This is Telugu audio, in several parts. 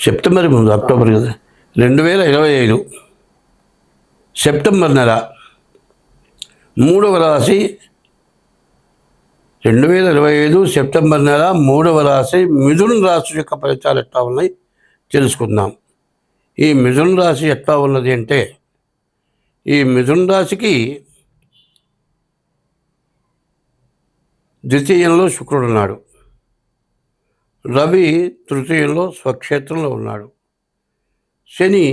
సెప్టెంబర్ ముందు అక్టోబర్ కదా. 2025 సెప్టెంబర్ నెల మూడవ రాశి. 2025 సెప్టెంబర్ నెల మూడవ రాశి మిథున రాశి యొక్క ఫలితాలు ఎట్లా ఉన్నాయి తెలుసుకుందాం. ఈ మిథున రాశి ఎట్లా ఉన్నది అంటే, ఈ మిథున రాశికి ద్వితీయంలో శుక్రుడు ఉన్నాడు, రవి తృతీయంలో స్వక్షేత్రంలో ఉన్నాడు, శని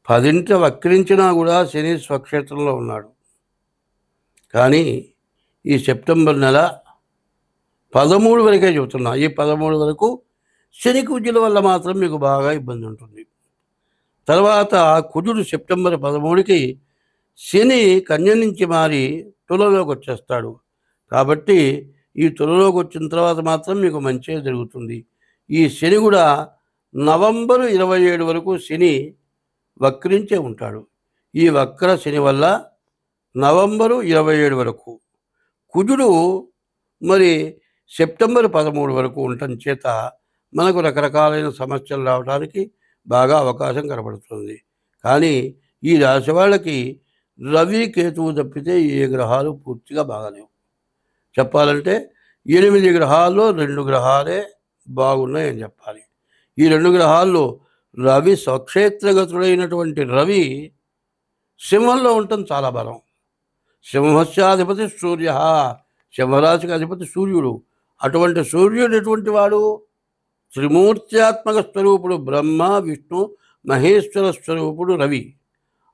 10ంట వక్రించినా కూడా శని స్వక్షేత్రంలో ఉన్నాడు. కానీ ఈ సెప్టెంబర్ నెల 13 వరకే చెబుతున్నా. ఈ 13 వరకు శని కుజుల వల్ల మాత్రం మీకు బాగా ఇబ్బంది ఉంటుంది. తర్వాత కుజుడు సెప్టెంబర్ 13కి శని కన్య నుంచి మారి తులలోకి వచ్చేస్తాడు. కాబట్టి ఈ తులలోకి వచ్చిన తర్వాత మాత్రం మీకు మంచిగా జరుగుతుంది. ఈ శని కూడా నవంబర్ 27 వరకు శని వక్రించే ఉంటాడు. ఈ వక్ర శని వల్ల నవంబరు 27 వరకు, కుజుడు మరి సెప్టెంబర్ 13 వరకు ఉండటం చేత మనకు రకరకాలైన సమస్యలు రావడానికి బాగా అవకాశం కనబడుతుంది. కానీ ఈ రాశి వాళ్ళకి రవి కేతువు తప్పితే ఏ గ్రహాలు పూర్తిగా బాగాలేవు. చెప్పాలంటే 8 గ్రహాల్లో 2 గ్రహాలే బాగున్నాయని చెప్పాలి. ఈ 2 గ్రహాల్లో రవి స్వక్షేత్రగతుడైనటువంటి రవి సింహంలో ఉండటం చాలా బలం. సింహస్యాధిపతి సూర్య, సింహరాశికి అధిపతి సూర్యుడు. అటువంటి సూర్యుడు ఎటువంటి వాడు? త్రిమూర్త్యాత్మక స్వరూపుడు బ్రహ్మ, విష్ణు, మహేశ్వర స్వరూపుడు రవి.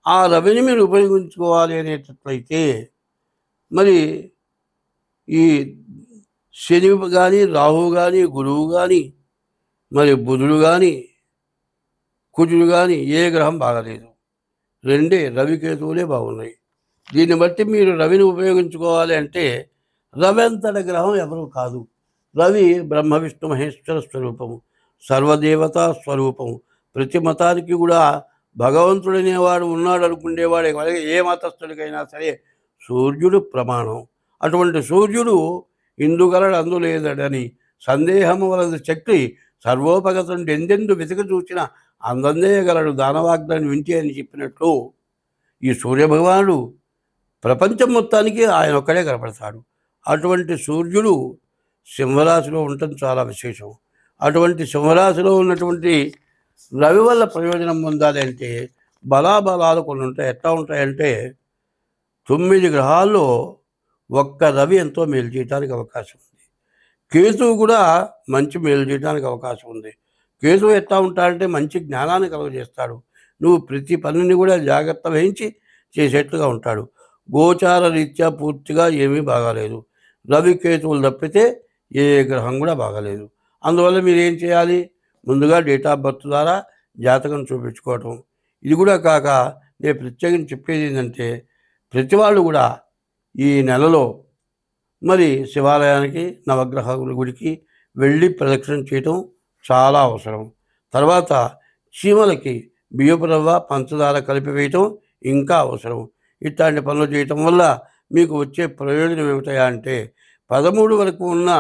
ఆ రవిని మీరు ఉపయోగించుకోవాలి అనేటట్లయితే మరి ఈ శని కానీ, రాహు కానీ, గురువు కానీ, మరి బుధుడు కానీ, కుజుడు కానీ ఏ గ్రహం బాగలేదు. 2 రవికేతువులే బాగున్నాయి. దీన్ని బట్టి మీరు రవిని ఉపయోగించుకోవాలి అంటే, రవి అంతటి గ్రహం ఎవరు కాదు. రవి బ్రహ్మ విష్ణు మహేశ్వర స్వరూపము, సర్వదేవతా స్వరూపము. ప్రతి మతానికి కూడా భగవంతుడనేవాడు ఉన్నాడు అనుకునేవాడే, ఏ మతస్థుడికైనా సరే సూర్యుడు ప్రమాణం. అటువంటి సూర్యుడు ఇందుగలడు అందులేదడని సందేహము వలన శక్తి సర్వోపగతం ఎందెందు వెతిక చూచిన అందందేయగలడు దానవాగ్దాన్ని వింటి అని చెప్పినట్లు ఈ సూర్యభగవానుడు ప్రపంచం మొత్తానికి ఆయన ఒక్కడే కనపడతాడు. అటువంటి సూర్యుడు సింహరాశిలో ఉండటం చాలా విశేషం. అటువంటి సింహరాశిలో ఉన్నటువంటి రవి వల్ల ప్రయోజనం పొందాలి అంటే బలాబలాలు కొన్ని ఉంటాయి. ఎట్లా ఉంటాయంటే 9 గ్రహాల్లో ఒక్క రవి ఎంతో మేలు చేయడానికి అవకాశం ఉంది. కేతువు కూడా మంచి మేలు చేయడానికి అవకాశం ఉంది. కేతువు ఎట్లా ఉంటాడంటే మంచి జ్ఞానాన్ని కలుగజేస్తాడు. నువ్వు ప్రతి పనిని కూడా జాగ్రత్త వహించి చేసేట్టుగా ఉంటాడు. గోచార రీత్యా పూర్తిగా ఏమీ బాగాలేదు. రవి కేతువులు తప్పితే ఏ గ్రహం కూడా బాగాలేదు. అందువల్ల మీరు ఏం చేయాలి? ముందుగా డేట్ ఆఫ్ బర్త్ ద్వారా జాతకం చూపించుకోవటం. ఇది కూడా కాక నేను ప్రత్యేకించి చెప్పేది ఏంటంటే, ప్రతి వాళ్ళు కూడా ఈ నెలలో మరి శివాలయానికి, నవగ్రహాల గుడికి వెళ్ళి ప్రదక్షిణ చేయటం చాలా అవసరం. తర్వాత చీమలకి బియ్యపు రవ్వ, పంచదార కలిపి వేయటం ఇంకా అవసరం. ఇట్లాంటి పనులు చేయటం వల్ల మీకు వచ్చే ప్రయోజనం ఏమిటయా అంటే, 13 వరకు ఉన్న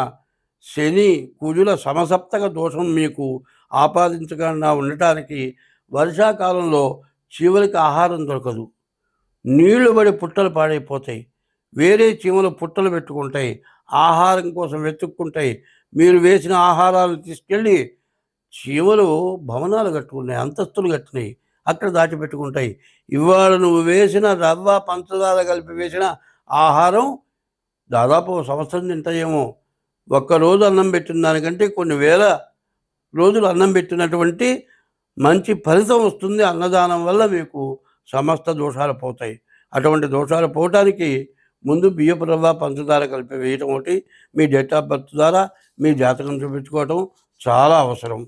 శని కుజుల సమసప్తక దోషం మీకు ఆపాదించకుండా ఉండటానికి వర్షాకాలంలో చీమలకి ఆహారం దొరకదు. నీళ్లు పడి పుట్టలు పాడైపోతాయి. వేరే చీమలు పుట్టలు పెట్టుకుంటాయి, ఆహారం కోసం వెతుక్కుంటాయి. మీరు వేసిన ఆహారాలు తీసుకెళ్ళి చీమలు భవనాలు కట్టుకున్నాయి, అంతస్తులు కట్టినాయి, అక్కడ దాచిపెట్టుకుంటాయి. ఇవాళ నువ్వు వేసిన రవ్వ, పంచదార కలిపి వేసిన ఆహారం దాదాపు సంవత్సరం తింటాయేమో. ఒక్కరోజు అన్నం పెట్టిన దానికంటే కొన్ని వేల రోజులు అన్నం పెట్టినటువంటి మంచి ఫలితం వస్తుంది. అన్నదానం వల్ల మీకు సమస్త దోషాలు పోతాయి. అటువంటి దోషాలు పోవటానికి ముందు బియ్యపు రవ్వ, పంచదార కలిపి వేయటం ఒకటి, మీ డేట్ ఆఫ్ బర్త్ ద్వారా మీ జాతకం చూపించుకోవటం చాలా అవసరం.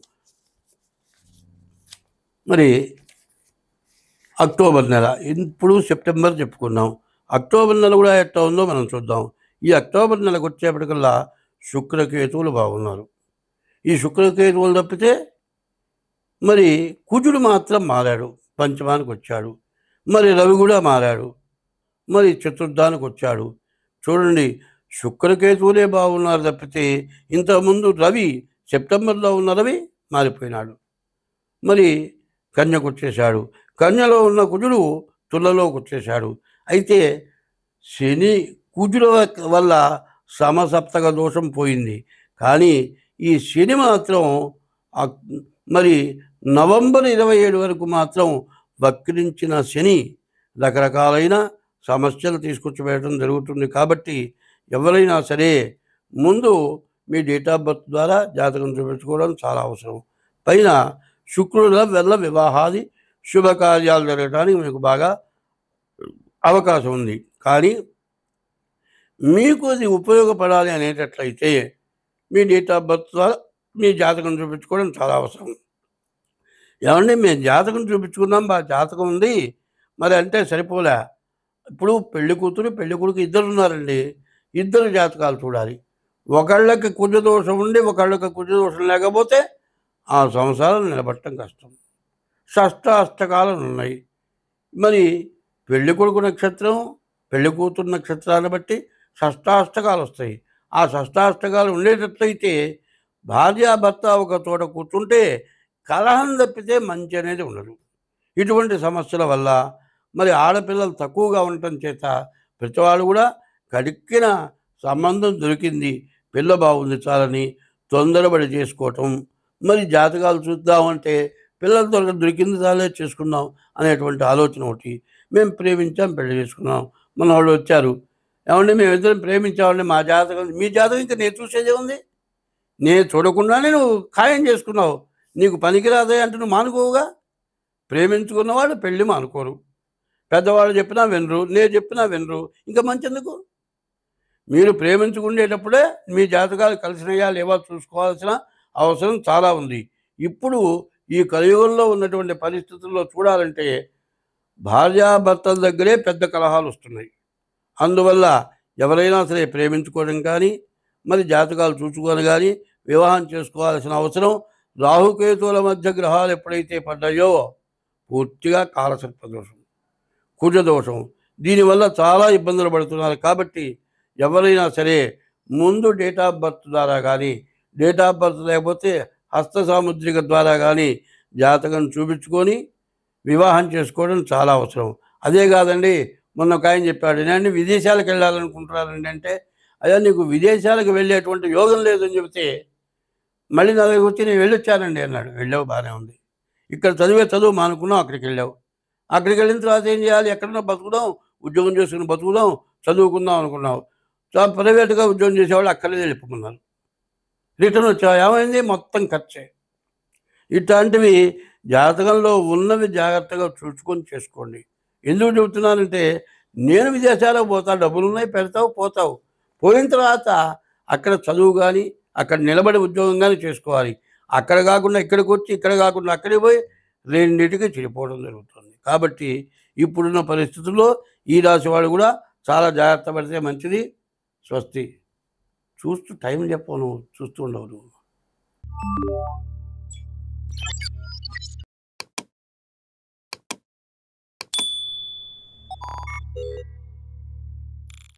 మరి అక్టోబర్ నెల, ఇప్పుడు సెప్టెంబర్ చెప్పుకున్నాం. అక్టోబర్ నెల కూడా ఎట్లా ఉందో మనం చూద్దాం. ఈ అక్టోబర్ నెలకు వచ్చేప్పటికల్లా శుక్రకేతువులు బాగున్నారు. ఈ శుక్రకేతువులు తప్పితే మరి కుజుడు మాత్రం మారాడు, పంచమానికి వచ్చాడు. మరి రవి కూడా మారాడు, మరి చతుర్థానికి వచ్చాడు. చూడండి, శుక్రకేతువులే బాగున్నారు తప్పితే ఇంతకుముందు రవి సెప్టెంబర్లో ఉన్న రవి మారిపోయినాడు. మరి కన్యకు వచ్చేశాడు. కన్యలో ఉన్న కుజుడు తులలోకి వచ్చేశాడు. అయితే శని కుజుల వల్ల సమసప్తక దోషం పోయింది. కానీ ఈ శని మాత్రం మరి నవంబర్ 27 వరకు మాత్రం వక్రించిన శని రకరకాలైన సమస్యలు తీసుకొచ్చి పెట్టడం జరుగుతుంది. కాబట్టి ఎవరైనా సరే ముందు మీ డేట్ ఆఫ్ బర్త్ ద్వారా జాతకం చూపించుకోవడం చాలా అవసరం. పైన శుక్రుల వల్ల వివాహాది శుభకార్యాలు జరగడానికి మీకు బాగా అవకాశం ఉంది. కానీ మీకు అది ఉపయోగపడాలి అనేటట్లయితే మీ డేట్ ఆఫ్ బర్త్ ద్వారా మీ జాతకం చూపించుకోవడం చాలా అవసరం. ఏమంటే మేము జాతకం చూపించుకున్నాం, మా జాతకం ఉంది మరి అంటే సరిపోలే. ఇప్పుడు పెళ్లి కూతురు పెళ్లి కొడుకు ఇద్దరు ఉన్నారండి, ఇద్దరు జాతకాలు చూడాలి. ఒకళ్ళకి కుజదోషం ఉండి ఒకళ్ళకి కుజదోషం లేకపోతే ఆ సంసారం నిలబట్టడం కష్టం. షష్టాష్టకాలు ఉన్నాయి. మరి పెళ్లి కొడుకు నక్షత్రం పెళ్లి కూతురు నక్షత్రాన్ని బట్టి షష్టాష్టకాలు వస్తాయి. ఆ షష్టాష్టకాలు ఉండేటట్లయితే భార్యాభర్త ఒక చోట కూర్చుంటే కలహం తప్పితే మంచి అనేది ఉండదు. ఇటువంటి సమస్యల వల్ల మరి ఆడపిల్లలు తక్కువగా ఉండటం చేత ప్రతివాడు కూడా కడిక్కిన సంబంధం దొరికింది, పిల్ల బాగుంది చాలని తొందరపడి చేసుకోవటం, మరి జాతకాలు చూద్దామంటే పిల్లల దొరికింది చాలే చేసుకుందాం అనేటువంటి ఆలోచన ఒకటి. మేము ప్రేమించాం, పెళ్లి చేసుకున్నాం, మన వాళ్ళు వచ్చారు, ఏమంటే మేమిద్దరం ప్రేమించామండి, మా జాతకం మీ జాతకం ఇంకా నేను చూసేదే ఉంది, నేను చూడకుండానే నువ్వు ఖాయం చేసుకున్నావు, నీకు పనికిరాదే అంటే నువ్వు మానుకోవుగా. ప్రేమించుకున్నవాడు పెళ్ళి మానుకోరు, పెద్దవాళ్ళు చెప్పినా వినరు, నేను చెప్పినా వినరు, ఇంకా మంచెందుకు? మీరు ప్రేమించుకునేటప్పుడే మీ జాతకాలు కలిసినయా లేవా చూసుకోవాల్సిన అవసరం చాలా ఉంది. ఇప్పుడు ఈ కలియుగంలో ఉన్నటువంటి పరిస్థితుల్లో చూడాలంటే భార్యాభర్తల దగ్గరే పెద్ద కలహాలు వస్తున్నాయి. అందువల్ల ఎవరైనా సరే ప్రేమించుకోవడం కానీ మరి జాతకాలు చూసుకొని కానీ వివాహం చేసుకోవాల్సిన అవసరం. రాహుకేతువుల మధ్య గ్రహాలు ఎప్పుడైతే పడ్డాయో పూర్తిగా కాలసర్పదోషం, కుజదోషం, దీనివల్ల చాలా ఇబ్బందులు పడుతున్నారు. కాబట్టి ఎవరైనా సరే ముందు డేట్ ఆఫ్ బర్త్ ద్వారా కానీ, డేట్ ఆఫ్ బర్త్ లేకపోతే హస్త సాముద్రిక ద్వారా కానీ జాతకం చూపించుకొని వివాహం చేసుకోవడం చాలా అవసరం. అదే కాదండి, మొన్న ఒక ఆయన చెప్పాడు, నేను విదేశాలకు వెళ్ళాలనుకుంటున్నానండి అంటే, అయ్యా నీకు విదేశాలకు వెళ్ళేటువంటి యోగం లేదని చెబితే మళ్ళీ నా దగ్గరికి వచ్చి నేను వెళ్ళొచ్చానండి అన్నాడు. వెళ్ళావు, బాగానే ఉంది, ఇక్కడ చదివే చదువు మానుకున్నావు, అక్కడికి వెళ్ళావు, అక్కడికి వెళ్ళిన తర్వాత ఏం చేయాలి, ఎక్కడన్నా బతుకుదాం, ఉద్యోగం చేసుకుని బతుకుదాం, చదువుకుందాం అనుకున్నావు, ప్రైవేట్గా ఉద్యోగం చేసేవాళ్ళు అక్కడే వెళ్ళిపోతున్నారు, రిటర్న్ వచ్చావు, ఏమైంది, మొత్తం ఖర్చే. ఇట్లాంటివి జాతకంలో ఉన్నవి జాగ్రత్తగా చూసుకొని చేసుకోండి. ఎందుకు చెబుతున్నానంటే నేను విదేశాలకు పోతా, డబ్బులు ఉన్నాయి, పెడతావు, పోతావు, పోయిన తర్వాత అక్కడ చదువు కానీ అక్కడ నిలబడి ఉద్యోగం కానీ చేసుకోవాలి. అక్కడ కాకుండా ఇక్కడికి వచ్చి, ఇక్కడ కాకుండా అక్కడికి పోయి రెండింటికి చెడిపోవడం జరుగుతుంది. కాబట్టి ఇప్పుడున్న పరిస్థితుల్లో ఈ రాశి వాళ్ళు కూడా చాలా జాగ్రత్త పడితే మంచిది. స్వస్తి. చూస్తూ టైం చెప్పను, చూస్తూ ఉండవు నువ్వు.